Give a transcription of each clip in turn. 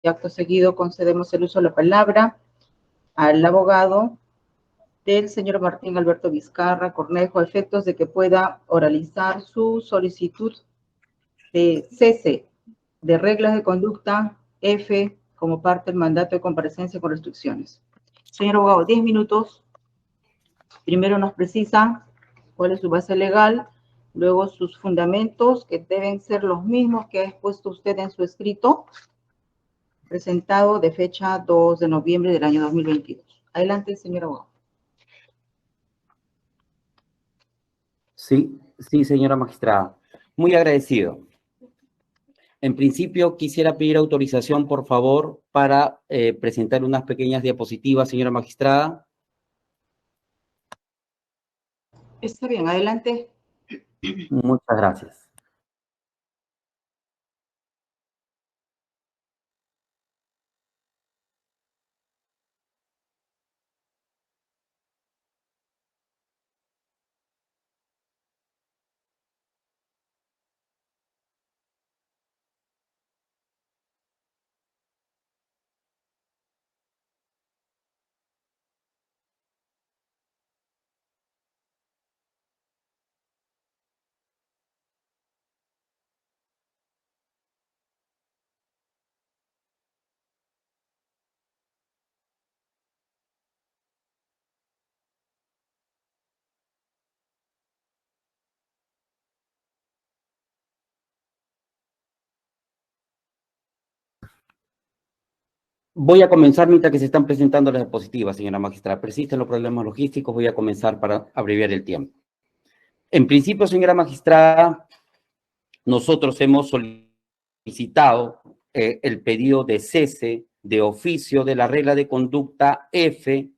Y acto seguido concedemos el uso de la palabra al abogado del señor Martín Alberto Vizcarra Cornejo, a efectos de que pueda oralizar su solicitud de cese de reglas de conducta F como parte del mandato de comparecencia con restricciones. Señor abogado, 10 minutos. Primero nos precisa cuál es su base legal, luego sus fundamentos, que deben ser los mismos que ha expuesto usted en su escrito, presentado de fecha 2 de noviembre del año 2022. Adelante, señor abogado. Sí, señora magistrada. Muy agradecido. En principio, quisiera pedir autorización, por favor, para presentar unas pequeñas diapositivas, señora magistrada. Está bien, adelante. Muchas gracias. Voy a comenzar mientras que se están presentando las diapositivas, señora magistrada. Persisten los problemas logísticos, voy a comenzar para abreviar el tiempo. En principio, señora magistrada, nosotros hemos solicitado el pedido de cese de oficio de la regla de conducta F,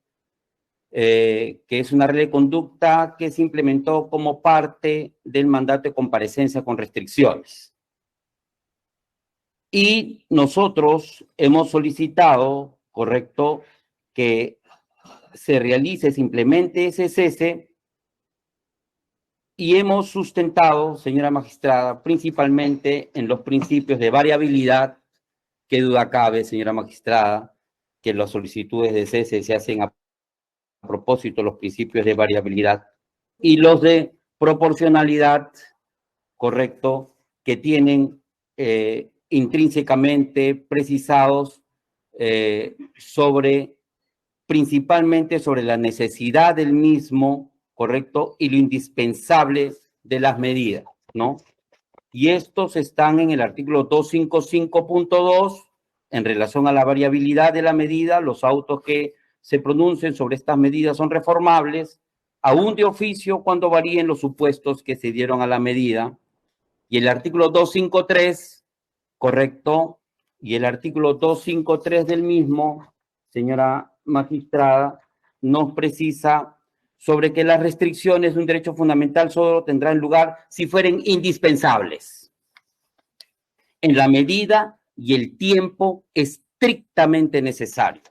que es una regla de conducta que se implementó como parte del mandato de comparecencia con restricciones. Y nosotros hemos solicitado, correcto, que se realice, se implemente ese cese, y hemos sustentado, señora magistrada, principalmente en los principios de variabilidad. Qué duda cabe, señora magistrada, que las solicitudes de cese se hacen a propósito de los principios de variabilidad y los de proporcionalidad, correcto, que tienen intrínsecamente precisados principalmente sobre la necesidad del mismo, correcto, y lo indispensable de las medidas, ¿no? Y estos están en el artículo 255.2 en relación a la variabilidad de la medida. Los autos que se pronuncien sobre estas medidas son reformables, aún de oficio, cuando varíen los supuestos que se dieron a la medida. Y el artículo 253, correcto, y el artículo 253 del mismo, señora magistrada, nos precisa sobre que las restricciones de un derecho fundamental solo tendrán lugar si fueren indispensables, en la medida y el tiempo estrictamente necesario.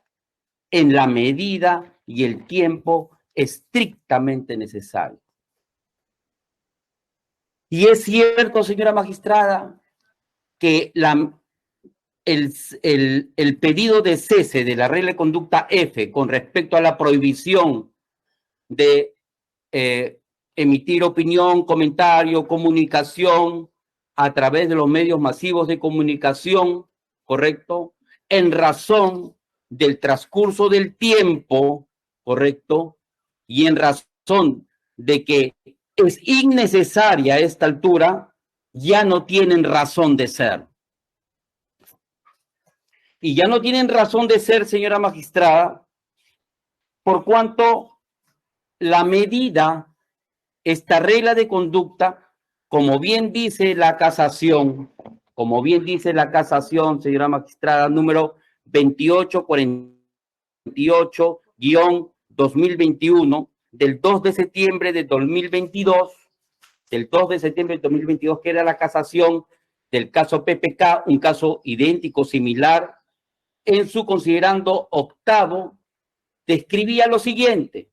En la medida y el tiempo estrictamente necesario. Y es cierto, señora magistrada, que el pedido de cese de la regla de conducta F con respecto a la prohibición de emitir opinión, comentario, comunicación a través de los medios masivos de comunicación, ¿correcto? En razón del transcurso del tiempo, ¿correcto? Y en razón de que es innecesaria a esta altura, ya no tienen razón de ser. Y ya no tienen razón de ser, señora magistrada, por cuanto la medida, esta regla de conducta, como bien dice la casación, señora magistrada, número 2848-2021, del 2 de septiembre de 2022, que era la casación del caso PPK, un caso idéntico, similar, en su considerando octavo, describía lo siguiente.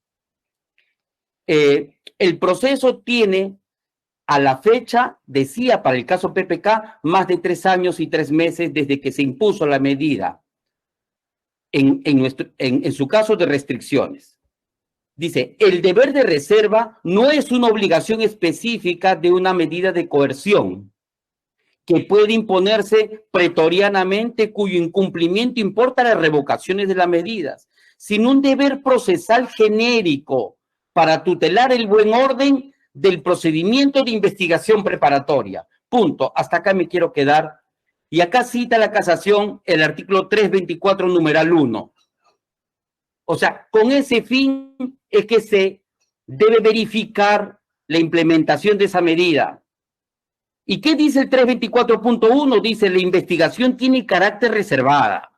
El proceso tiene a la fecha, decía para el caso PPK, más de 3 años y 3 meses desde que se impuso la medida en su caso de restricciones. Dice, el deber de reserva no es una obligación específica de una medida de coerción que puede imponerse pretorianamente, cuyo incumplimiento importa las revocaciones de las medidas, sino un deber procesal genérico para tutelar el buen orden del procedimiento de investigación preparatoria. Punto. Hasta acá me quiero quedar. Y acá cita la casación el artículo 324, numeral 1. O sea, con ese fin es que se debe verificar la implementación de esa medida. ¿Y qué dice el 324.1? Dice, la investigación tiene carácter reservada.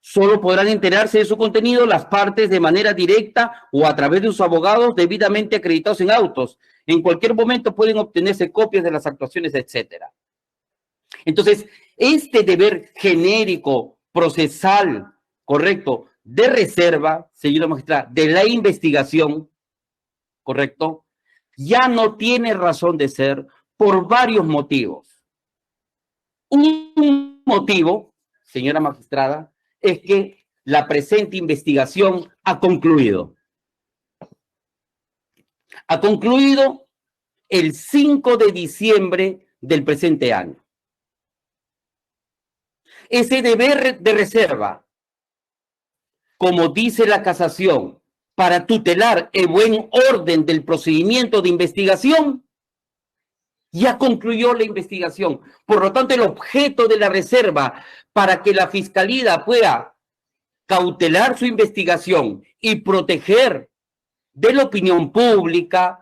Solo podrán enterarse de su contenido las partes de manera directa o a través de sus abogados debidamente acreditados en autos. En cualquier momento pueden obtenerse copias de las actuaciones, etcétera. Entonces, este deber genérico, procesal, correcto, de reserva, señora magistrada, de la investigación, correcto, ya no tiene razón de ser por varios motivos. Un motivo, señora magistrada, es que la presente investigación ha concluido. Ha concluido el 5 de diciembre del presente año. Ese deber de reserva, como dice la casación, para tutelar el buen orden del procedimiento de investigación, ya concluyó la investigación. Por lo tanto, el objeto de la reserva para que la Fiscalía pueda cautelar su investigación y proteger de la opinión pública,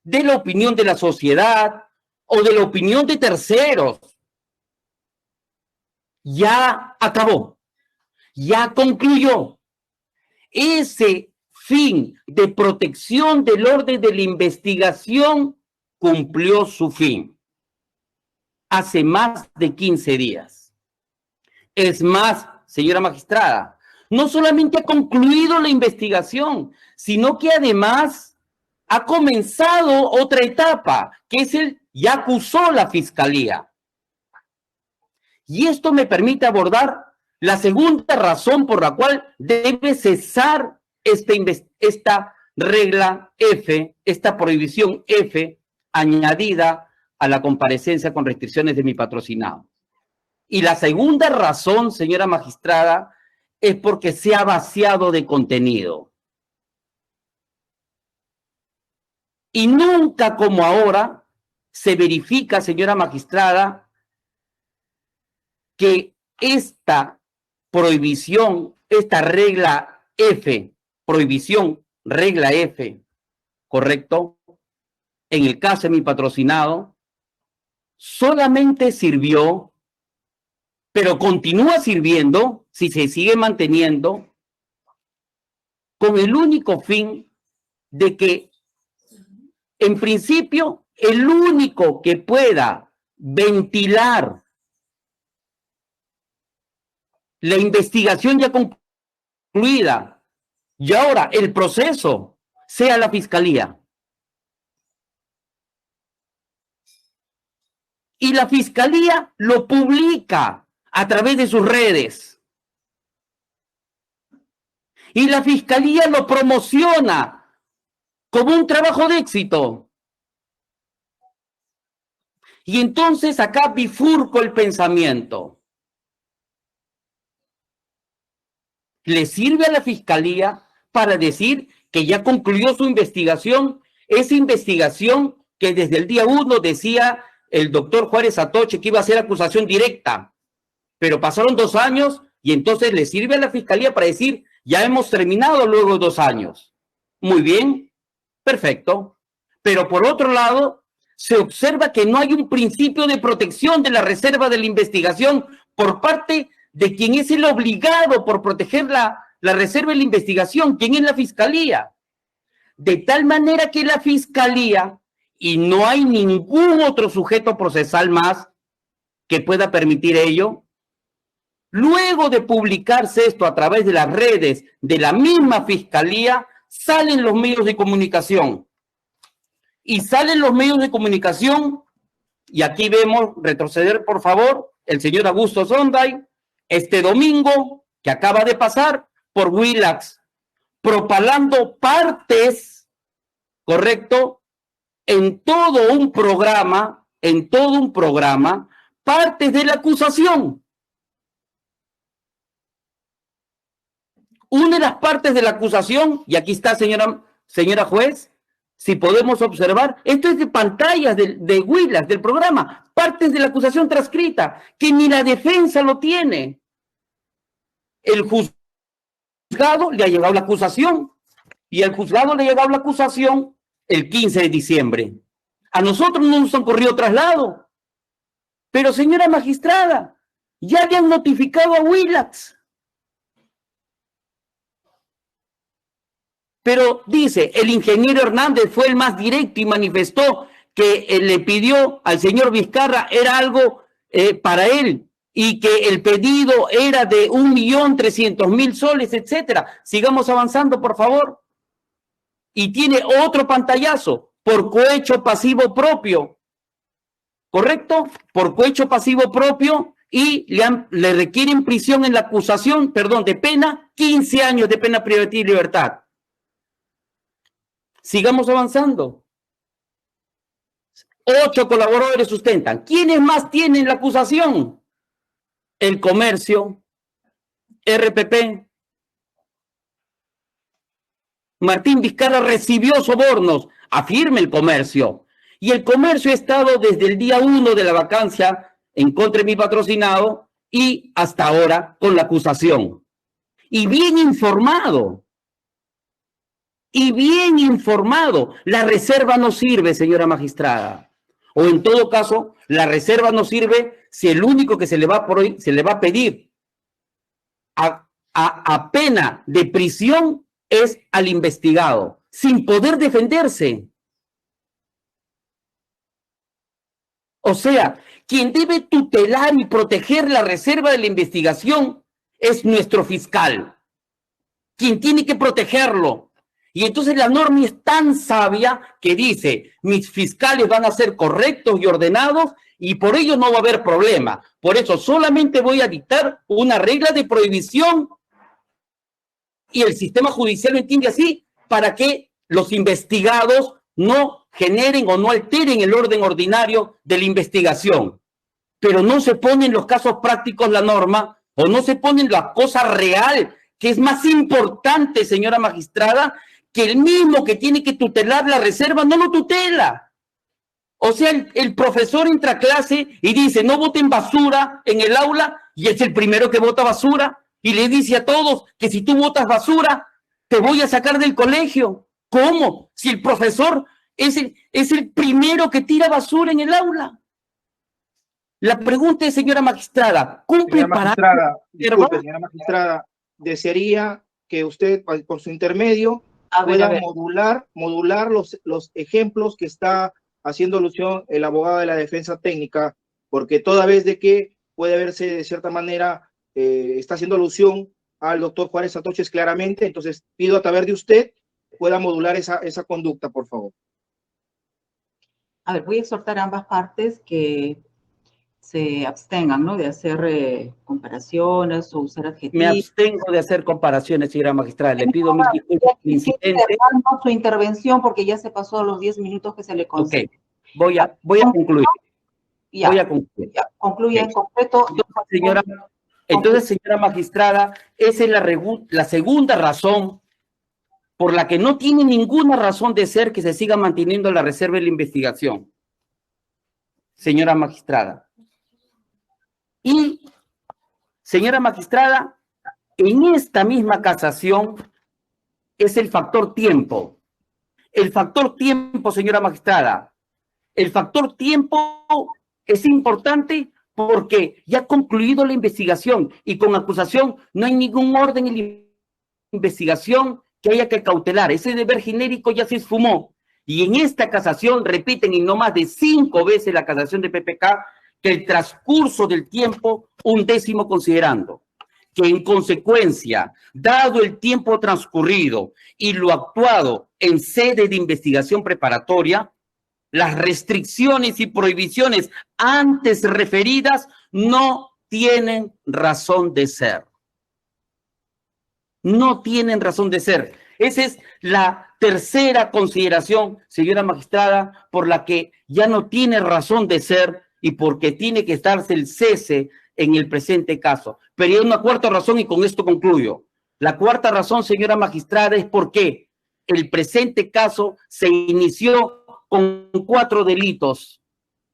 de la opinión de la sociedad o de la opinión de terceros, ya acabó, ya concluyó. Ese fin de protección del orden de la investigación cumplió su fin hace más de 15 días. Es más, señora magistrada, no solamente ha concluido la investigación, sino que además ha comenzado otra etapa, que es ya acusó la Fiscalía. Y esto me permite abordar la segunda razón por la cual debe cesar esta regla F, esta prohibición F, añadida a la comparecencia con restricciones de mi patrocinado. Y la segunda razón, señora magistrada, es porque se ha vaciado de contenido. Y nunca como ahora se verifica, señora magistrada, que esta prohibición, esta regla F, prohibición, regla F, ¿correcto? En el caso de mi patrocinado, solamente sirvió, pero continúa sirviendo, si se sigue manteniendo, con el único fin de que, en principio, el único que pueda ventilar la investigación ya concluida y ahora el proceso sea la Fiscalía. Y la Fiscalía lo publica a través de sus redes. Y la Fiscalía lo promociona como un trabajo de éxito. Y entonces acá bifurco el pensamiento. Le sirve a la Fiscalía para decir que ya concluyó su investigación, esa investigación que desde el día 1 decía el doctor Juárez Atoche que iba a ser acusación directa, pero pasaron 2 años y entonces le sirve a la Fiscalía para decir, ya hemos terminado luego de 2 años. Muy bien, perfecto. Pero por otro lado, se observa que no hay un principio de protección de la reserva de la investigación por parte de quien es el obligado por proteger la reserva de la investigación, quien es la Fiscalía. De tal manera que la Fiscalía, y no hay ningún otro sujeto procesal más que pueda permitir ello, luego de publicarse esto a través de las redes de la misma Fiscalía, salen los medios de comunicación y salen los medios de comunicación, y aquí vemos, retroceder por favor, el señor Augusto Sonday, este domingo, que acaba de pasar por Willax, propalando partes, correcto, en todo un programa, partes de la acusación. Una de las partes de la acusación, y aquí está, señora juez, si podemos observar, esto es de pantallas de Willax, del programa, partes de la acusación transcrita, que ni la defensa lo tiene. El juzgado le ha llegado la acusación, y al juzgado le ha llegado la acusación el 15 de diciembre. A nosotros no nos han corrido traslado. Pero, señora magistrada, ya le han notificado a Willax. Pero dice, el ingeniero Hernández fue el más directo y manifestó que le pidió al señor Vizcarra era algo para él y que el pedido era de 1.300.000 soles, etcétera. Sigamos avanzando, por favor. Y tiene otro pantallazo por cohecho pasivo propio. ¿Correcto? Por cohecho pasivo propio y le requieren prisión en la acusación, perdón, de pena, 15 años de pena privativa de libertad. Sigamos avanzando. 8 colaboradores sustentan. ¿Quiénes más tienen la acusación? El comercio, RPP. Martín Vizcarra recibió sobornos, afirma el comercio. Y el comercio ha estado desde el día 1 de la vacancia en contra de mi patrocinado y hasta ahora con la acusación. Y bien informado. La reserva no sirve, señora magistrada. O en todo caso, la reserva no sirve si el único que se le va a pedir a pena de prisión es al investigado, sin poder defenderse. O sea, quien debe tutelar y proteger la reserva de la investigación es nuestro fiscal. Quien tiene que protegerlo. Y entonces la norma es tan sabia que dice, mis fiscales van a ser correctos y ordenados y por ello no va a haber problema. Por eso solamente voy a dictar una regla de prohibición y el sistema judicial lo entiende así para que los investigados no generen o no alteren el orden ordinario de la investigación. Pero no se pone en los casos prácticos la norma o no se pone en la cosa real, que es más importante, señora magistrada, que el mismo que tiene que tutelar la reserva no lo tutela. O sea, el profesor entra a clase y dice, no voten basura en el aula, y es el primero que vota basura, y le dice a todos que si tú votas basura, te voy a sacar del colegio. ¿Cómo? Si el profesor es el primero que tira basura en el aula. La pregunta es, señora magistrada, ¿cumple para... Señora magistrada, desearía que usted, por su intermedio, pueda modular los ejemplos que está haciendo alusión el abogado de la defensa técnica, porque toda vez de que puede verse de cierta manera, está haciendo alusión al doctor Juárez Atoches claramente, entonces pido a través de usted pueda modular esa conducta, por favor. A ver, voy a exhortar a ambas partes que se abstengan, ¿no?, de hacer comparaciones o usar adjetivos. Me abstengo de hacer comparaciones, señora magistrada. Le pido mil disculpas por el incidente. Su intervención porque ya se pasó los 10 minutos que se le concede. Ok, voy a concluir. Ya, voy a concluir. Ya, concluye en completo. Entonces, señora magistrada, esa es la segunda razón por la que no tiene ninguna razón de ser que se siga manteniendo la reserva de la investigación. Señora magistrada. Y, señora magistrada, en esta misma casación es el factor tiempo. El factor tiempo, señora magistrada. El factor tiempo es importante porque ya ha concluido la investigación y con acusación no hay ningún orden en la investigación que haya que cautelar. Ese deber genérico ya se esfumó. Y en esta casación repiten y no más de 5 veces la casación de PPK que el transcurso del tiempo, 1/10 considerando, que en consecuencia, dado el tiempo transcurrido y lo actuado en sede de investigación preparatoria, las restricciones y prohibiciones antes referidas no tienen razón de ser. No tienen razón de ser. Esa es la tercera consideración, señora magistrada, por la que ya no tiene razón de ser y porque tiene que estarse el cese en el presente caso. Pero hay una cuarta razón y con esto concluyo. La cuarta razón, señora magistrada, es porque el presente caso se inició con 4 delitos.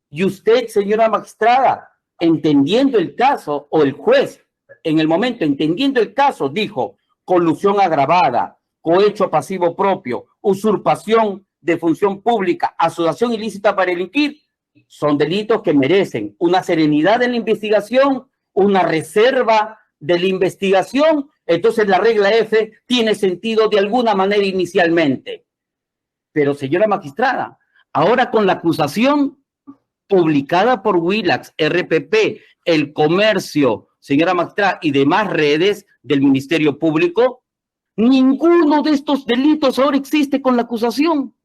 Y usted, señora magistrada, entendiendo el caso, o el juez, en el momento entendiendo el caso, dijo colusión agravada, cohecho pasivo propio, usurpación de función pública, asociación ilícita para delinquir. Son delitos que merecen una serenidad en la investigación, una reserva de la investigación. Entonces la regla F tiene sentido de alguna manera inicialmente. Pero, señora magistrada, ahora con la acusación publicada por Willax, RPP, El Comercio, señora magistrada, y demás redes del Ministerio Público, ninguno de estos delitos ahora existe con la acusación.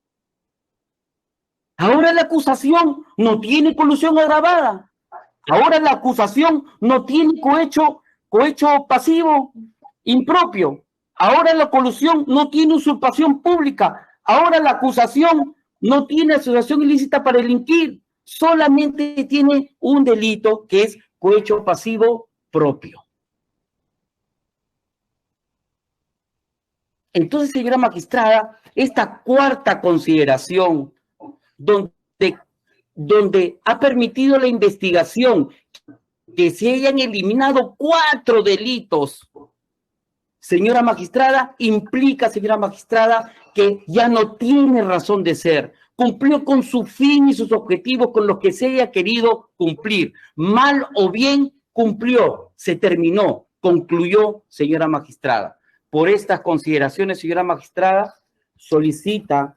Ahora la acusación no tiene colusión agravada. Ahora la acusación no tiene cohecho pasivo impropio. Ahora la colusión no tiene usurpación pública. Ahora la acusación no tiene asociación ilícita para delinquir. Solamente tiene un delito que es cohecho pasivo propio. Entonces, señora magistrada, esta cuarta consideración, donde ha permitido la investigación que se hayan eliminado 4 delitos, señora magistrada, implica, señora magistrada, que ya no tiene razón de ser. Cumplió con su fin y sus objetivos con los que se haya querido cumplir. Mal o bien, cumplió, se terminó, concluyó, señora magistrada. Por estas consideraciones, señora magistrada, solicita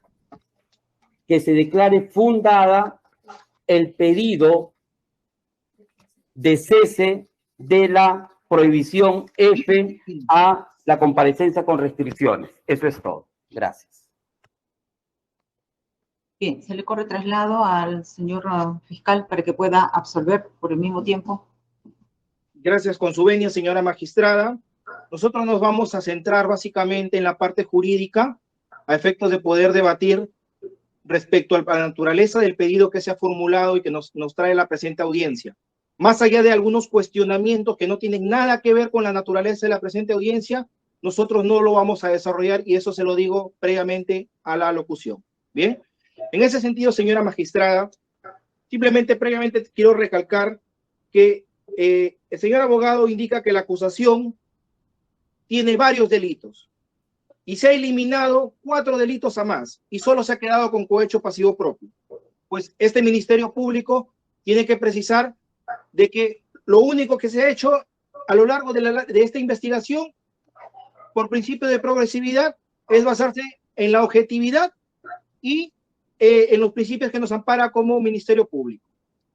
que se declare fundada el pedido de cese de la prohibición F a la comparecencia con restricciones. Eso es todo. Gracias. Bien, se le corre traslado al señor fiscal para que pueda absolver por el mismo tiempo. Gracias, con su venia, señora magistrada. Nosotros nos vamos a centrar básicamente en la parte jurídica a efectos de poder debatir respecto a la naturaleza del pedido que se ha formulado y que nos trae la presente audiencia. Más allá de algunos cuestionamientos que no tienen nada que ver con la naturaleza de la presente audiencia, nosotros no lo vamos a desarrollar y eso se lo digo previamente a la locución. Bien, en ese sentido, señora magistrada, simplemente previamente quiero recalcar que el señor abogado indica que la acusación tiene varios delitos y se ha eliminado 4 delitos a más y solo se ha quedado con cohecho pasivo propio. Pues este Ministerio Público tiene que precisar de que lo único que se ha hecho a lo largo de esta investigación, por principio de progresividad, es basarse en la objetividad y en los principios que nos ampara como Ministerio Público.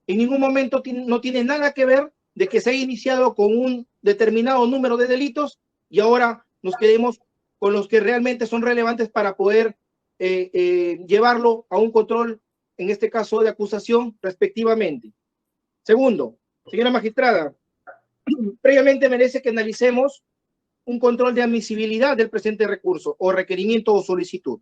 En ningún momento no tiene nada que ver de que se haya iniciado con un determinado número de delitos y ahora nos quedemos con los que realmente son relevantes para poder llevarlo a un control, en este caso de acusación, respectivamente. Segundo, señora magistrada, previamente merece que analicemos un control de admisibilidad del presente recurso o requerimiento o solicitud.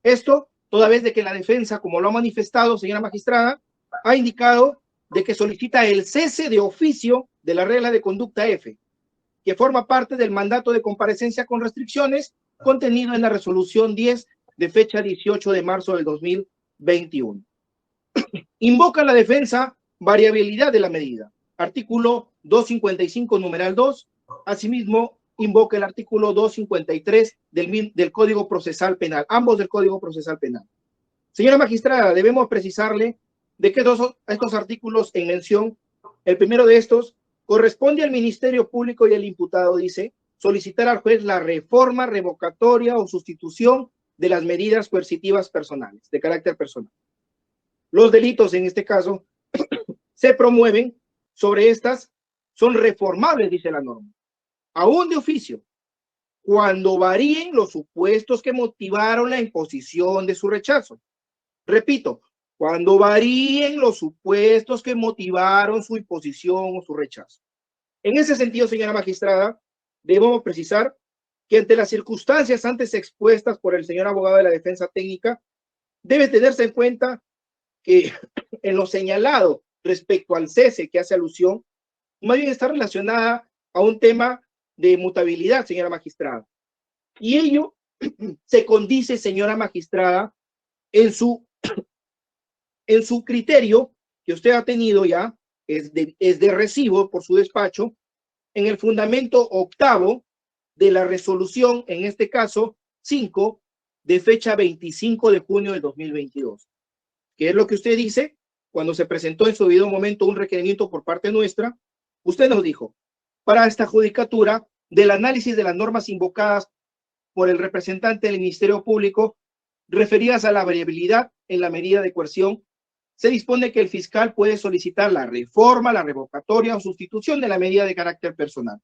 Esto, toda vez de que la defensa, como lo ha manifestado, señora magistrada, ha indicado de que solicita el cese de oficio de la regla de conducta F, que forma parte del mandato de comparecencia con restricciones contenido en la resolución 10 de fecha 18 de marzo del 2021. Invoca la defensa variabilidad de la medida. Artículo 255, numeral 2. Asimismo, invoca el artículo 253 del Código Procesal Penal, ambos del Código Procesal Penal. Señora magistrada, debemos precisarle de que estos artículos en mención, el primero de estos, corresponde al Ministerio Público y al imputado, dice, solicitar al juez la reforma, revocatoria o sustitución de las medidas coercitivas personales, de carácter personal. Los delitos, en este caso, se promueven sobre estas, son reformables, dice la norma, aún de oficio, cuando varíen los supuestos que motivaron la imposición de su rechazo. Repito, cuando varíen los supuestos que motivaron su imposición o su rechazo. En ese sentido, señora magistrada, debemos precisar que ante las circunstancias antes expuestas por el señor abogado de la defensa técnica, debe tenerse en cuenta que en lo señalado respecto al cese que hace alusión, más bien está relacionada a un tema de mutabilidad, señora magistrada. Y ello se condice, señora magistrada, en su criterio que usted ha tenido ya, es de recibo por su despacho, en el fundamento octavo de la resolución, en este caso 5, de fecha 25 de junio de 2022. ¿Qué es lo que usted dice? Cuando se presentó en su debido momento un requerimiento por parte nuestra, usted nos dijo, para esta judicatura, del análisis de las normas invocadas por el representante del Ministerio Público referidas a la variabilidad en la medida de coerción, se dispone que el fiscal puede solicitar la reforma, la revocatoria o sustitución de la medida de carácter personal.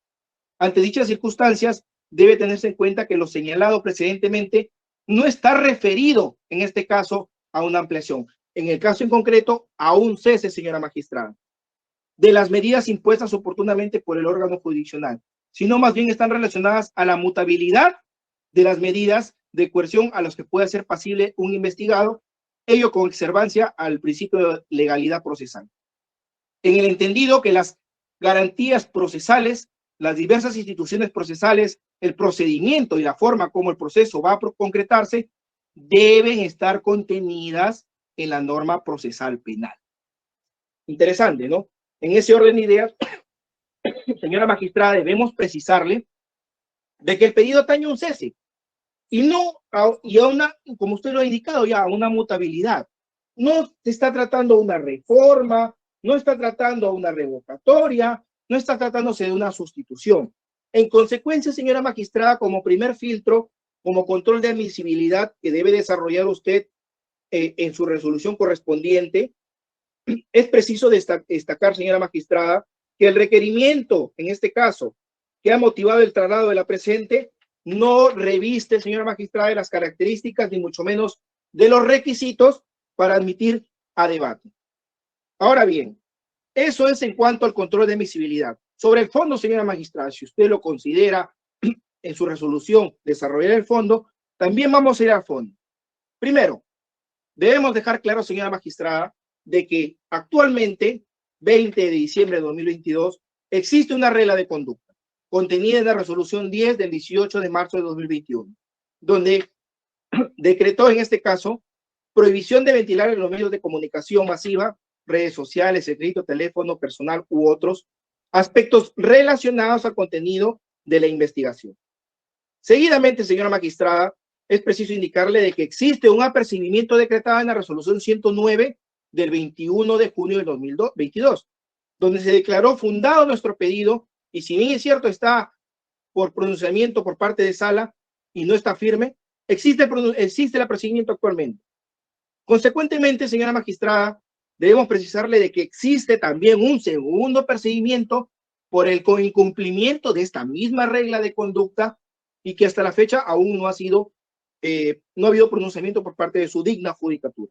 Ante dichas circunstancias, debe tenerse en cuenta que lo señalado precedentemente no está referido, en este caso, a una ampliación. En el caso en concreto, a un cese, señora magistrada, de las medidas impuestas oportunamente por el órgano jurisdiccional, sino más bien están relacionadas a la mutabilidad de las medidas de coerción a las que puede ser pasible un investigado, ello con observancia al principio de legalidad procesal. En el entendido que las garantías procesales, las diversas instituciones procesales, el procedimiento y la forma como el proceso va a concretarse, deben estar contenidas en la norma procesal penal. Interesante, ¿no? En ese orden de ideas, señora magistrada, debemos precisarle de que el pedido atañe un cese y no a una, como usted lo ha indicado ya, a una mutabilidad. No se está tratando una reforma, no está tratando una revocatoria, no está tratándose de una sustitución. En consecuencia, señora magistrada, como primer filtro, como control de admisibilidad que debe desarrollar usted en su resolución correspondiente, es preciso destacar, señora magistrada, que el requerimiento, en este caso, que ha motivado el traslado de la presente, no reviste, señora magistrada, de las características, ni mucho menos de los requisitos para admitir a debate. Ahora bien, eso es en cuanto al control de admisibilidad. Sobre el fondo, señora magistrada, si usted lo considera en su resolución desarrollar el fondo, también vamos a ir al fondo. Primero, debemos dejar claro, señora magistrada, de que actualmente, 20 de diciembre de 2022, existe una regla de conducta contenida en la resolución 10 del 18 de marzo de 2021, donde decretó en este caso prohibición de ventilar en los medios de comunicación masiva, redes sociales, escrito, teléfono, personal u otros aspectos relacionados al contenido de la investigación. Seguidamente, señora magistrada, es preciso indicarle de que existe un apercibimiento decretado en la resolución 109 del 21 de junio de 2022, donde se declaró fundado nuestro pedido y si bien es cierto está por pronunciamiento por parte de sala y no está firme, existe el apercibimiento actualmente. Consecuentemente, señora magistrada, debemos precisarle de que existe también un segundo apercibimiento por el incumplimiento de esta misma regla de conducta y que hasta la fecha aún no ha sido, no ha habido pronunciamiento por parte de su digna judicatura.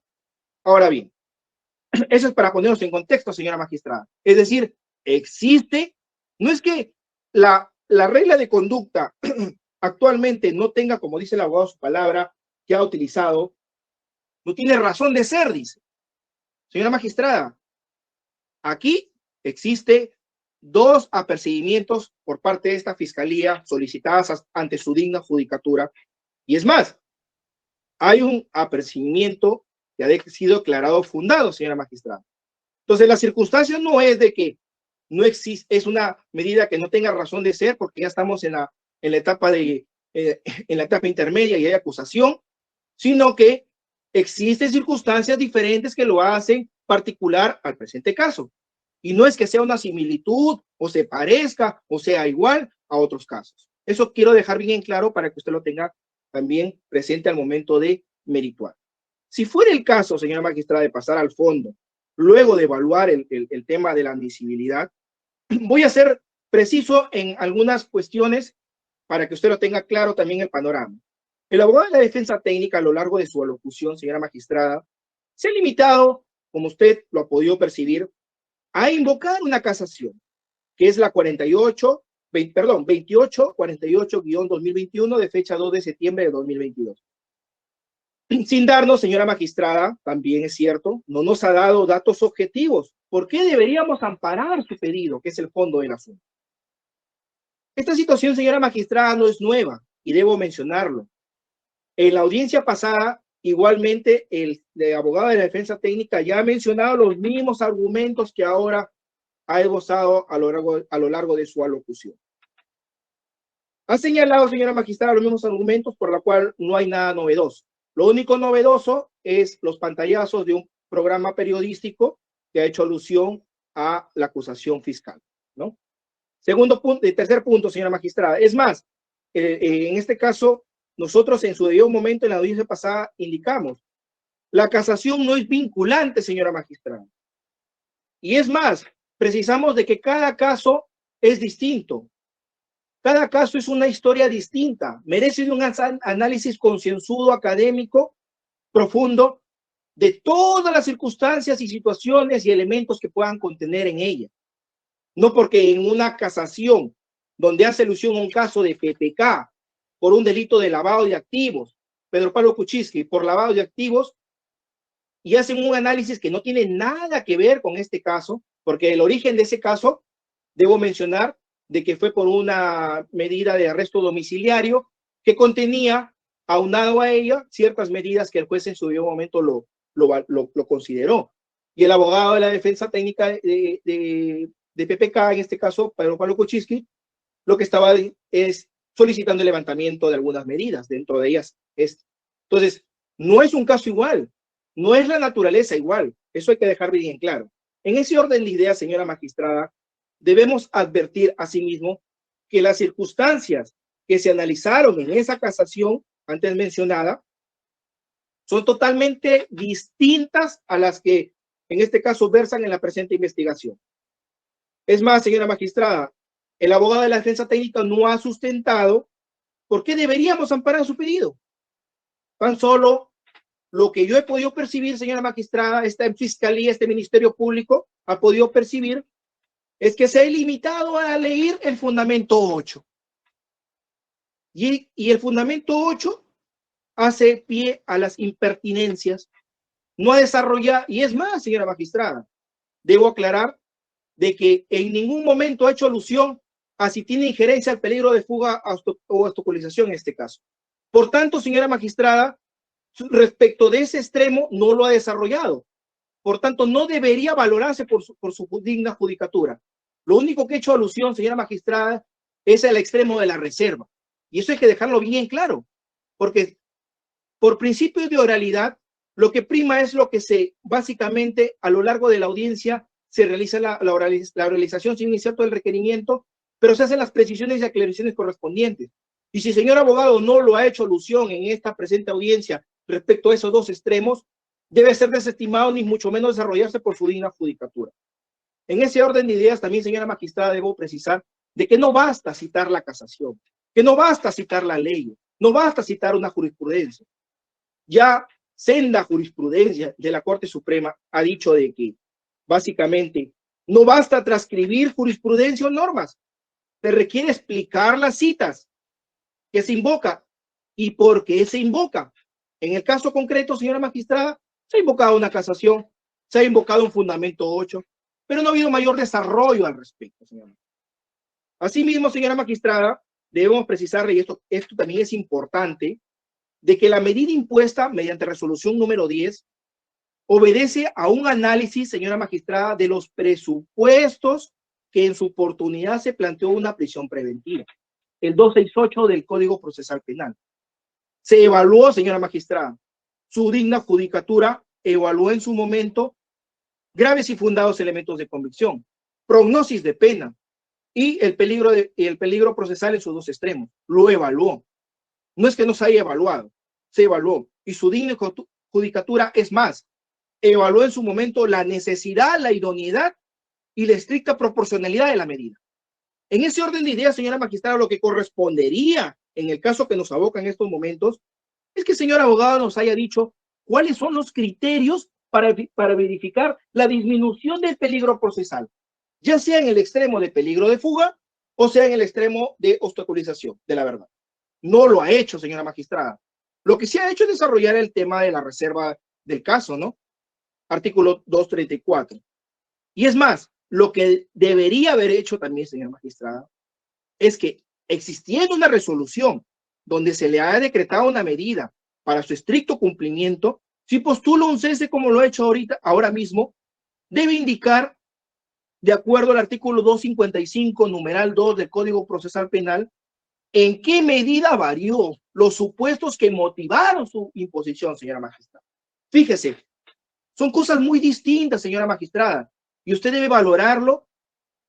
Ahora bien, eso es para ponernos en contexto, señora magistrada. Es decir, existe, no es que la regla de conducta actualmente no tenga, como dice el abogado su palabra que ha utilizado, no tiene razón de ser, dice. Señora magistrada, aquí existe dos apercibimientos por parte de esta fiscalía solicitadas ante su digna judicatura. Y es más, hay un apercibimiento que ha sido declarado fundado, señora magistrada. Entonces, la circunstancia no es de que no existe, es una medida que no tenga razón de ser, porque ya estamos en la etapa intermedia y hay acusación, sino que existen circunstancias diferentes que lo hacen particular al presente caso. Y no es que sea una similitud, o se parezca, o sea igual a otros casos. Eso quiero dejar bien claro para que usted lo tenga también presente al momento de merituar. Si fuera el caso, señora magistrada, de pasar al fondo, luego de evaluar el tema de la admisibilidad, voy a ser preciso en algunas cuestiones para que usted lo tenga claro también el panorama. El abogado de la defensa técnica, a lo largo de su alocución, señora magistrada, se ha limitado, como usted lo ha podido percibir, a invocar una casación, que es la 2848-2021 de fecha 2 de septiembre de 2022. Sin darnos, señora magistrada, también es cierto, no nos ha dado datos objetivos. ¿Por qué deberíamos amparar su pedido, que es el fondo del asunto? Esta situación, señora magistrada, no es nueva y debo mencionarlo. En la audiencia pasada, igualmente, el abogado de la defensa técnica ya ha mencionado los mismos argumentos que ahora ha esbozado a lo largo de su alocución. Ha señalado, señora magistrada, los mismos argumentos, por lo cual no hay nada novedoso. Lo único novedoso es los pantallazos de un programa periodístico que ha hecho alusión a la acusación fiscal, ¿no? Tercer punto, señora magistrada. Es más, en este caso, nosotros en su debido momento en la audiencia pasada indicamos, la casación no es vinculante, señora magistrada. Y es más, precisamos de que cada caso es distinto. Cada caso es una historia distinta, merece un análisis concienzudo, académico, profundo, de todas las circunstancias y situaciones y elementos que puedan contener en ella. No porque en una casación donde hace alusión a un caso de PPK por un delito de lavado de activos, Pedro Pablo Kuczynski por lavado de activos, y hacen un análisis que no tiene nada que ver con este caso, porque el origen de ese caso, debo mencionar, de que fue por una medida de arresto domiciliario que contenía, aunado a ella, ciertas medidas que el juez en su debido momento lo consideró. Y el abogado de la defensa técnica de PPK, en este caso, Pedro Pablo Kuczynski, lo que estaba es solicitando el levantamiento de algunas medidas, dentro de ellas Entonces, no es un caso igual, no es la naturaleza igual, eso hay que dejar bien claro. En ese orden de ideas, señora magistrada, debemos advertir asimismo que las circunstancias que se analizaron en esa casación antes mencionada son totalmente distintas a las que en este caso versan en la presente investigación. Es más, señora magistrada, el abogado de la defensa técnica no ha sustentado por qué deberíamos amparar su pedido. Tan solo lo que yo he podido percibir, señora magistrada, esta fiscalía, este ministerio público ha podido percibir es que se ha limitado a leer el fundamento 8. Y el fundamento 8 hace pie a las impertinencias, no ha desarrollado, y es más, señora magistrada, debo aclarar de que en ningún momento ha hecho alusión a si tiene injerencia al peligro de fuga o obstaculización en este caso. Por tanto, señora magistrada, respecto de ese extremo no lo ha desarrollado. Por tanto, no debería valorarse por su digna judicatura. Lo único que he hecho alusión, señora magistrada, es el extremo de la reserva. Y eso hay que dejarlo bien claro, porque por principio de oralidad, lo que prima es lo que básicamente, a lo largo de la audiencia, se realiza la oralización sin iniciar todo el requerimiento, pero se hacen las precisiones y aclaraciones correspondientes. Y si el señor abogado no lo ha hecho alusión en esta presente audiencia respecto a esos dos extremos, debe ser desestimado ni mucho menos desarrollarse por su digna judicatura. En ese orden de ideas también, señora magistrada, debo precisar de que no basta citar la casación, que no basta citar la ley, no basta citar una jurisprudencia. Ya senda jurisprudencia de la Corte Suprema ha dicho de que básicamente no basta transcribir jurisprudencia o normas, se requiere explicar las citas que se invoca y por qué se invoca. En el caso concreto, señora magistrada, se ha invocado una casación, se ha invocado un fundamento 8, pero no ha habido mayor desarrollo al respecto, señora. Asimismo, señora magistrada, debemos precisar, y esto también es importante, de que la medida impuesta mediante resolución número 10 obedece a un análisis, señora magistrada, de los presupuestos que en su oportunidad se planteó una prisión preventiva, el 268 del Código Procesal Penal. Se evaluó, señora magistrada, su digna judicatura evaluó en su momento graves y fundados elementos de convicción, prognosis de pena y el peligro procesal en sus dos extremos. Lo evaluó. No es que no se haya evaluado, se evaluó. Y su digna judicatura es más, evaluó en su momento la necesidad, la idoneidad y la estricta proporcionalidad de la medida. En ese orden de ideas, señora magistrada, lo que correspondería en el caso que nos aboca en estos momentos es que el señor abogado nos haya dicho cuáles son los criterios para verificar la disminución del peligro procesal, ya sea en el extremo de peligro de fuga o sea en el extremo de obstaculización de la verdad. No lo ha hecho, señora magistrada. Lo que sí ha hecho es desarrollar el tema de la reserva del caso, ¿no? Artículo 234. Y es más, lo que debería haber hecho también, señora magistrada, es que existiendo una resolución donde se le ha decretado una medida para su estricto cumplimiento, si postula un cese como lo ha hecho ahora mismo, debe indicar, de acuerdo al artículo 255, numeral 2 del Código Procesal Penal, en qué medida varió los supuestos que motivaron su imposición, señora magistrada. Fíjese, son cosas muy distintas, señora magistrada, y usted debe valorarlo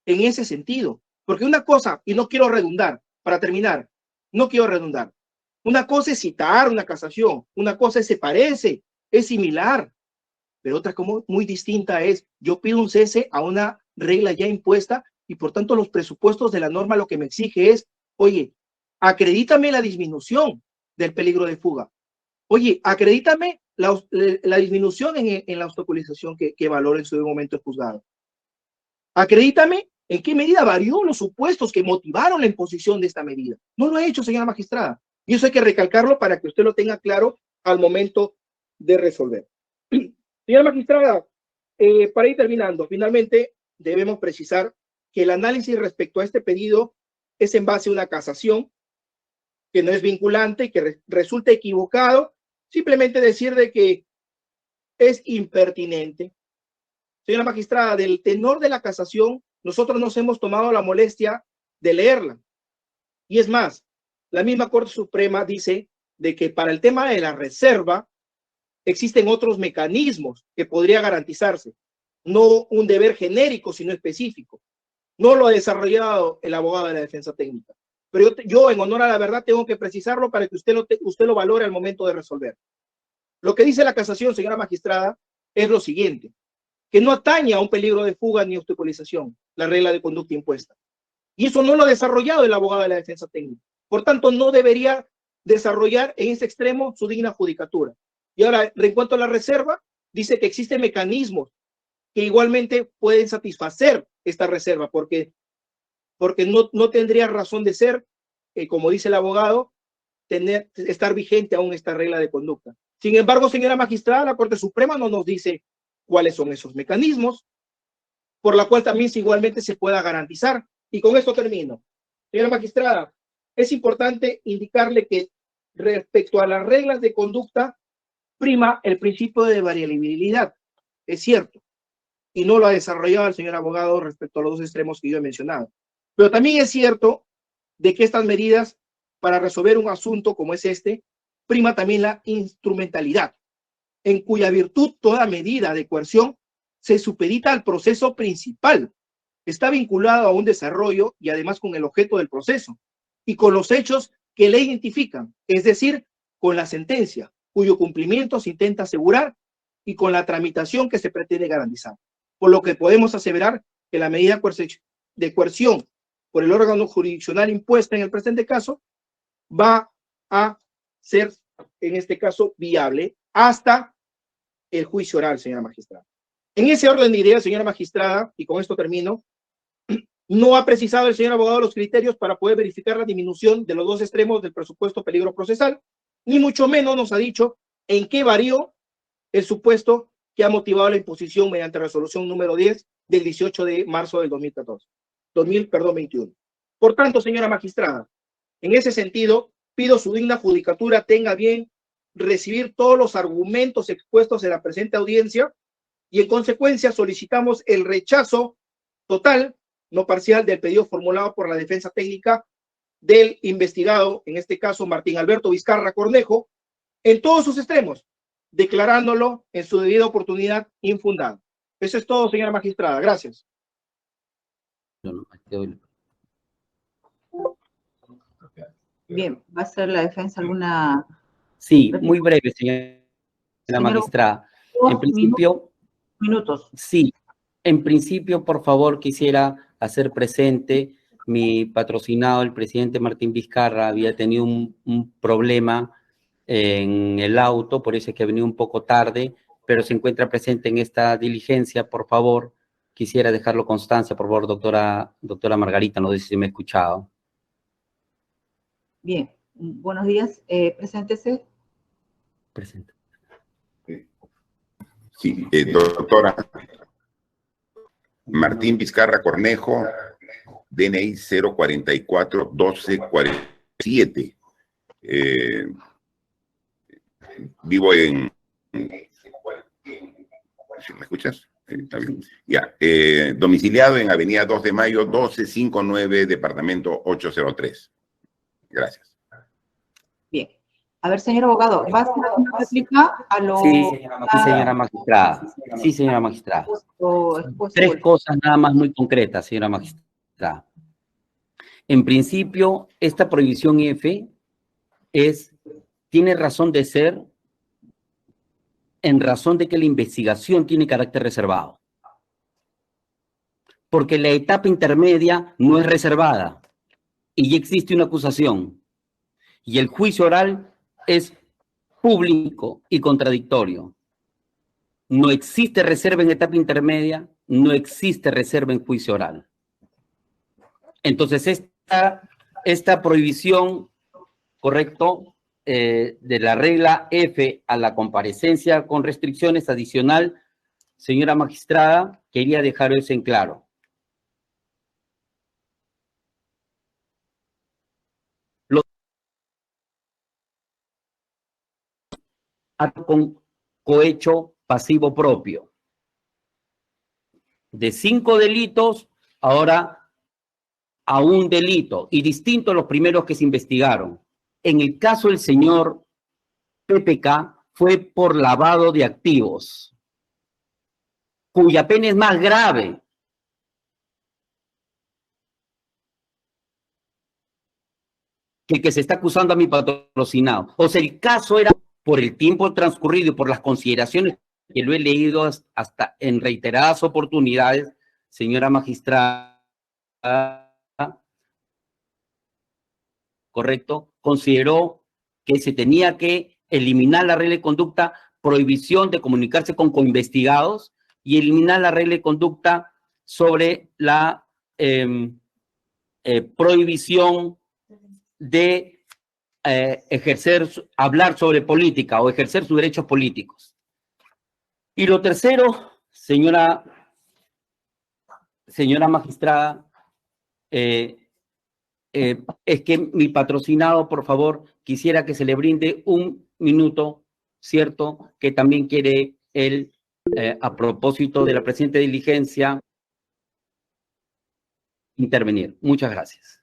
en ese sentido. Porque una cosa, y no quiero redundar, para terminar, no quiero redundar, una cosa es citar una casación, una cosa es se parece, es similar, pero otra como muy distinta es, yo pido un cese a una regla ya impuesta y por tanto los presupuestos de la norma lo que me exige es, oye, acredítame la disminución del peligro de fuga. Oye, acredítame la disminución en la obstaculización que valora en su momento el juzgado. Acredítame en qué medida varió los supuestos que motivaron la imposición de esta medida. No lo ha hecho, señora magistrada. Y eso hay que recalcarlo para que usted lo tenga claro al momento de resolver. Señora magistrada, para ir terminando, finalmente debemos precisar que el análisis respecto a este pedido es en base a una casación que no es vinculante y que resulta equivocado, simplemente decir de que es impertinente. Señora magistrada, del tenor de la casación, nosotros nos hemos tomado la molestia de leerla. Y es más, la misma Corte Suprema dice de que para el tema de la reserva existen otros mecanismos que podría garantizarse, no un deber genérico, sino específico. No lo ha desarrollado el abogado de la defensa técnica. Pero yo, en honor a la verdad, tengo que precisarlo para que usted lo valore al momento de resolver. Lo que dice la casación, señora magistrada, es lo siguiente, que no atañe a un peligro de fuga ni obstaculización, la regla de conducta impuesta. Y eso no lo ha desarrollado el abogado de la defensa técnica. Por tanto, no debería desarrollar en ese extremo su digna judicatura. Y ahora, en cuanto a la reserva, dice que existen mecanismos que igualmente pueden satisfacer esta reserva, porque no tendría razón de ser, como dice el abogado, estar vigente aún esta regla de conducta. Sin embargo, señora magistrada, la Corte Suprema no nos dice cuáles son esos mecanismos, por la cual también igualmente se pueda garantizar. Y con esto termino. Señora magistrada, es importante indicarle que respecto a las reglas de conducta, prima el principio de variabilidad. Es cierto. Y no lo ha desarrollado el señor abogado respecto a los dos extremos que yo he mencionado. Pero también es cierto de que estas medidas, para resolver un asunto como es este, prima también la instrumentalidad, en cuya virtud toda medida de coerción se supedita al proceso principal, está vinculado a un desarrollo y además con el objeto del proceso y con los hechos que le identifican, es decir, con la sentencia, cuyo cumplimiento se intenta asegurar y con la tramitación que se pretende garantizar. Por lo que podemos aseverar que la medida de coerción por el órgano jurisdiccional impuesta en el presente caso va a ser, en este caso, viable hasta el juicio oral, señora magistrada. En ese orden de ideas, señora magistrada, y con esto termino, no ha precisado el señor abogado los criterios para poder verificar la disminución de los dos extremos del presupuesto peligro procesal, ni mucho menos nos ha dicho en qué varió el supuesto que ha motivado la imposición mediante resolución número 10 del 18 de marzo del 2021. Por tanto, señora magistrada, en ese sentido, pido su digna judicatura tenga bien recibir todos los argumentos expuestos en la presente audiencia y en consecuencia solicitamos el rechazo total, no parcial, del pedido formulado por la defensa técnica del investigado, en este caso Martín Alberto Vizcarra Cornejo, en todos sus extremos, declarándolo en su debida oportunidad infundado. Eso es todo, señora magistrada. Gracias. Bien, ¿va a hacer la defensa alguna? Sí, muy breve, señora magistrada. En principio, minutos. Sí, en principio, por favor, quisiera hacer presente mi patrocinado, el presidente Martín Vizcarra, había tenido un problema en el auto, por eso es que ha venido un poco tarde, pero se encuentra presente en esta diligencia, por favor, quisiera dejarlo constancia, por favor, doctora Margarita, no sé si me ha escuchado. Bien, buenos días, preséntese. Presente. Sí, doctora Martín Vizcarra Cornejo, DNI 044-1247. Vivo en... ¿Me escuchas? Está bien. Ya. Domiciliado en Avenida 2 de Mayo, 1259, Departamento 803. Gracias. Bien. A ver, señor abogado, ¿va a hacer una réplica a lo... Sí, señora magistrada. Sí, señora magistrada. Tres cosas nada más muy concretas, señora magistrada. En principio, esta prohibición F tiene razón de ser en razón de que la investigación tiene carácter reservado. Porque la etapa intermedia no es reservada y ya existe una acusación. Y el juicio oral es público y contradictorio. No existe reserva en etapa intermedia, no existe reserva en juicio oral. Entonces, esta prohibición, correcto, de la regla F a la comparecencia con restricciones adicional, señora magistrada, quería dejar eso en claro. Con cohecho pasivo propio. De 5 delitos, ahora a 1 delito, y distinto a los primeros que se investigaron. En el caso del señor PPK fue por lavado de activos, cuya pena es más grave. Que se está acusando a mi patrocinado. O sea, el caso era por el tiempo transcurrido y por las consideraciones que lo he leído hasta en reiteradas oportunidades, señora magistrada, correcto, consideró que se tenía que eliminar la regla de conducta, prohibición de comunicarse con coinvestigados y eliminar la regla de conducta sobre la prohibición de hablar sobre política o ejercer sus derechos políticos. Y lo tercero, señora magistrada, es que mi patrocinado, por favor, quisiera que se le brinde 1 minuto, ¿cierto? Que también quiere él, a propósito de la presente diligencia, intervenir. Muchas gracias.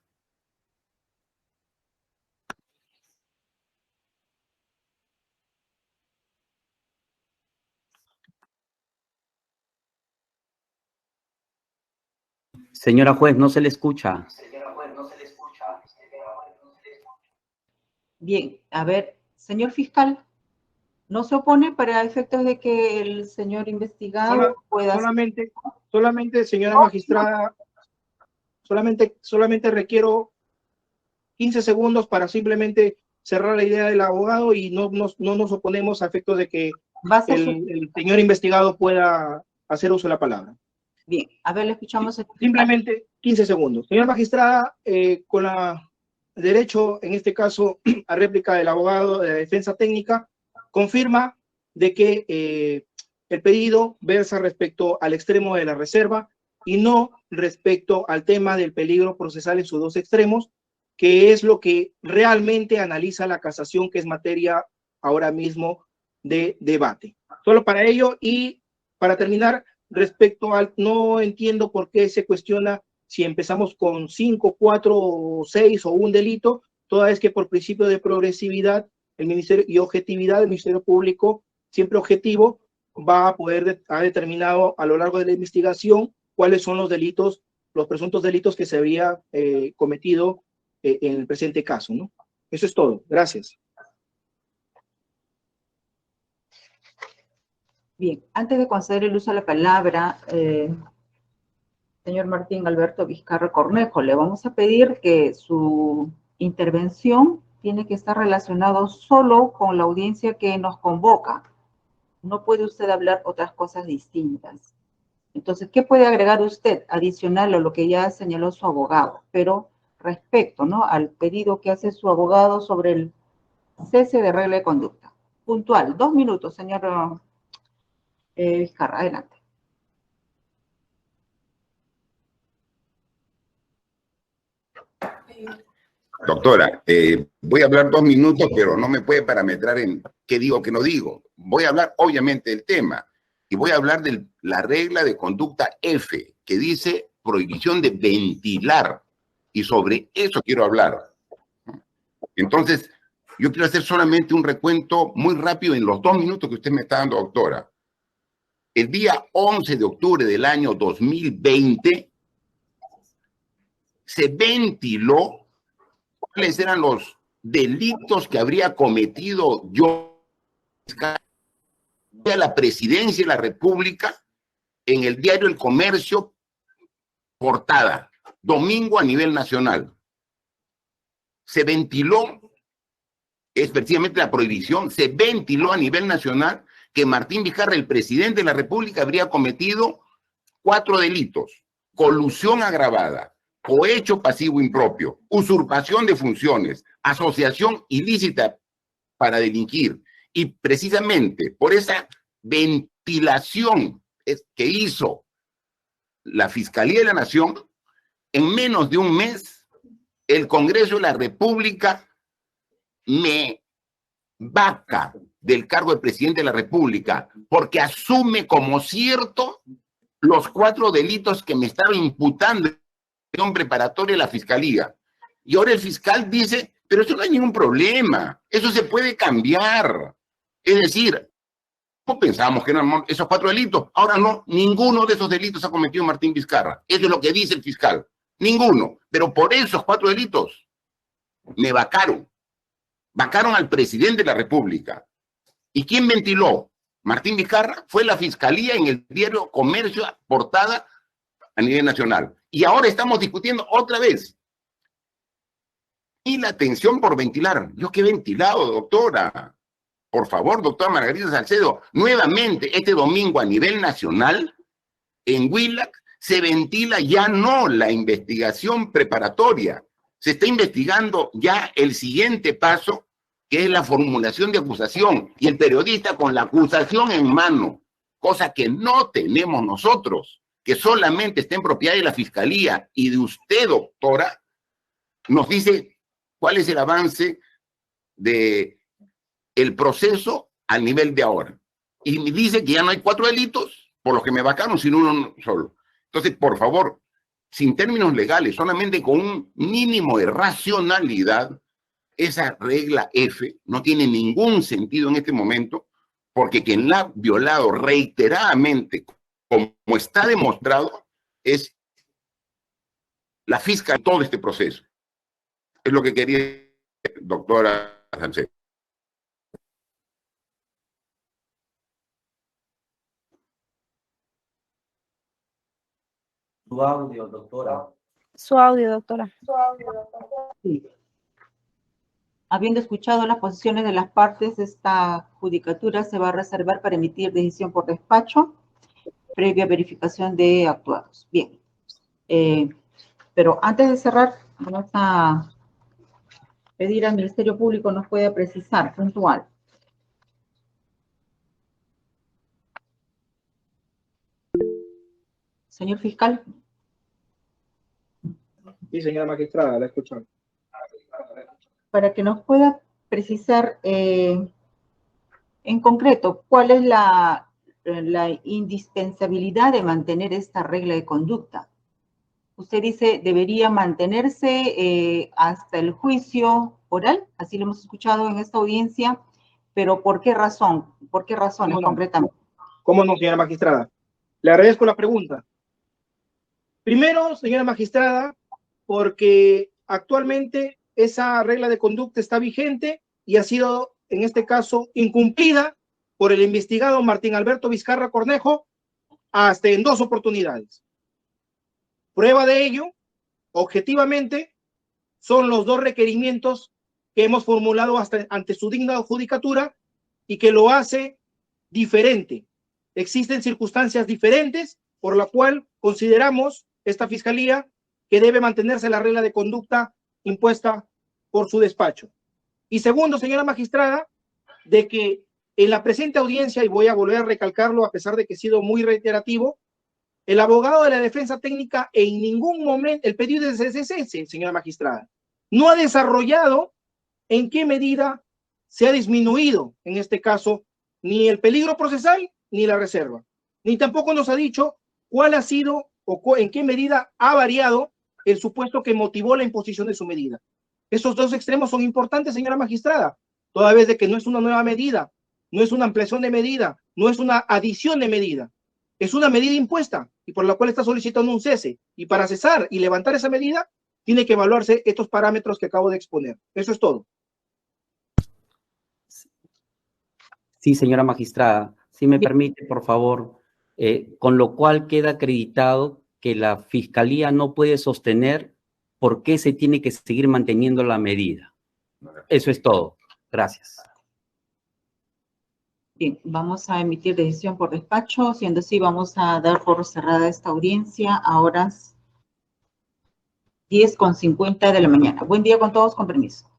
Señora juez, no se le escucha. Bien, a ver, señor fiscal, ¿no se opone para efectos de que el señor investigado pueda... Solamente, señora magistrada, solamente requiero 15 segundos para simplemente cerrar la idea del abogado y no nos oponemos a efectos de que el señor investigado pueda hacer uso de la palabra. Bien, a ver, le escuchamos. Simplemente 15 segundos. Señora magistrada, con la derecho, en este caso, a réplica del abogado de la defensa técnica, confirma de que el pedido versa respecto al extremo de la reserva y no respecto al tema del peligro procesal en sus 2 extremos, que es lo que realmente analiza la casación, que es materia ahora mismo de debate. Solo para ello y para terminar, respecto al, no entiendo por qué se cuestiona si empezamos con 5, 4, 6 o 1 delito, toda vez que por principio de progresividad el Ministerio y objetividad del Ministerio Público, siempre objetivo, va a poder, ha determinado a lo largo de la investigación cuáles son los delitos, los presuntos delitos que se había cometido en el presente caso, ¿no? Eso es todo. Gracias. Bien, antes de conceder el uso de la palabra, señor Martín Alberto Vizcarra Cornejo, le vamos a pedir que su intervención tiene que estar relacionado solo con la audiencia que nos convoca. No puede usted hablar otras cosas distintas. Entonces, ¿qué puede agregar usted adicional a lo que ya señaló su abogado? Pero respecto, ¿no?, al pedido que hace su abogado sobre el cese de regla de conducta. Puntual, 2 minutos, señor Vizcarra, adelante. Doctora, voy a hablar 2 minutos, pero no me puede parametrar en qué digo, qué no digo. Voy a hablar, obviamente, del tema. Y voy a hablar de la regla de conducta F, que dice prohibición de ventilar. Y sobre eso quiero hablar. Entonces, yo quiero hacer solamente un recuento muy rápido en los 2 minutos que usted me está dando, doctora. El día 11 de octubre del año 2020 se ventiló cuáles eran los delitos que habría cometido yo a la presidencia de la República en el diario El Comercio, portada, domingo a nivel nacional. Se ventiló, es precisamente la prohibición, se ventiló a nivel nacional que Martín Vizcarra, el presidente de la República, habría cometido 4 delitos: colusión agravada, cohecho pasivo impropio, usurpación de funciones, asociación ilícita para delinquir. Y precisamente por esa ventilación que hizo la Fiscalía de la Nación, en menos de un mes, el Congreso de la República me vaca del cargo de presidente de la República porque asume como cierto los 4 delitos que me estaba imputando en preparatoria de la Fiscalía. Y ahora el fiscal dice, pero eso no hay ningún problema, eso se puede cambiar. Es decir, no pensábamos que eran esos 4 delitos, ahora no, ninguno de esos delitos ha cometido Martín Vizcarra. Eso es lo que dice el fiscal, ninguno. Pero por esos 4 delitos me vacaron al presidente de la República. ¿Y quién ventiló? Martín Vizcarra. Fue la Fiscalía en el diario Comercio, portada a nivel nacional. Y ahora estamos discutiendo otra vez. Y la atención por ventilar. Yo qué ventilado, doctora. Por favor, doctora Margarita Salcedo, nuevamente este domingo a nivel nacional, en Huilac, se ventila ya no la investigación preparatoria. Se está investigando ya el siguiente paso, que es la formulación de acusación, y el periodista con la acusación en mano, cosa que no tenemos nosotros, que solamente está en propiedad de la Fiscalía y de usted, doctora, nos dice cuál es el avance de el proceso al nivel de ahora. Y me dice que ya no hay 4 delitos por los que me vacaron, sino uno solo. Entonces, por favor, sin términos legales, solamente con un mínimo de racionalidad, esa regla F no tiene ningún sentido en este momento, porque quien la ha violado reiteradamente, como está demostrado, es la fiscal de todo este proceso. Es lo que quería, doctora Salcedo. Su audio, doctora. Su audio, doctora. Sí. Habiendo escuchado las posiciones de las partes, esta judicatura se va a reservar para emitir decisión por despacho, previa verificación de actuados. Bien. Pero antes de cerrar, vamos a pedir al Ministerio Público nos pueda precisar, puntual. Señor fiscal. Sí, señora magistrada, la escuchamos. Para que nos pueda precisar en concreto cuál es la indispensabilidad de mantener esta regla de conducta. Usted dice debería mantenerse hasta el juicio oral, así lo hemos escuchado en esta audiencia, pero ¿por qué razón? ¿Por qué razones concretamente? ¿Cómo no, señora magistrada? Le agradezco la pregunta. Primero, señora magistrada, porque actualmente esa regla de conducta está vigente y ha sido, en este caso, incumplida por el investigado Martín Alberto Vizcarra Cornejo hasta en 2 oportunidades. Prueba de ello, objetivamente, son los 2 requerimientos que hemos formulado ante su digna judicatura y que lo hace diferente. Existen circunstancias diferentes por la cual consideramos esta fiscalía que debe mantenerse la regla de conducta impuesta por su despacho. Y segundo, señora magistrada, de que en la presente audiencia, y voy a volver a recalcarlo a pesar de que he sido muy reiterativo, el abogado de la defensa técnica en ningún momento, el pedido de CCC, señora magistrada, no ha desarrollado en qué medida se ha disminuido, en este caso, ni el peligro procesal ni la reserva. Ni tampoco nos ha dicho cuál ha sido o en qué medida ha variado el supuesto que motivó la imposición de su medida. Esos dos extremos son importantes, señora magistrada, toda vez de que no es una nueva medida, no es una ampliación de medida, no es una adición de medida, es una medida impuesta y por la cual está solicitando un cese. Y para cesar y levantar esa medida, tiene que evaluarse estos parámetros que acabo de exponer. Eso es todo. Sí, señora magistrada, si me permite, por favor, con lo cual queda acreditado que la Fiscalía no puede sostener por qué se tiene que seguir manteniendo la medida. Eso es todo. Gracias. Bien, vamos a emitir decisión por despacho. Siendo así, vamos a dar por cerrada esta audiencia a horas 10:50 de la mañana. Buen día con todos, con permiso.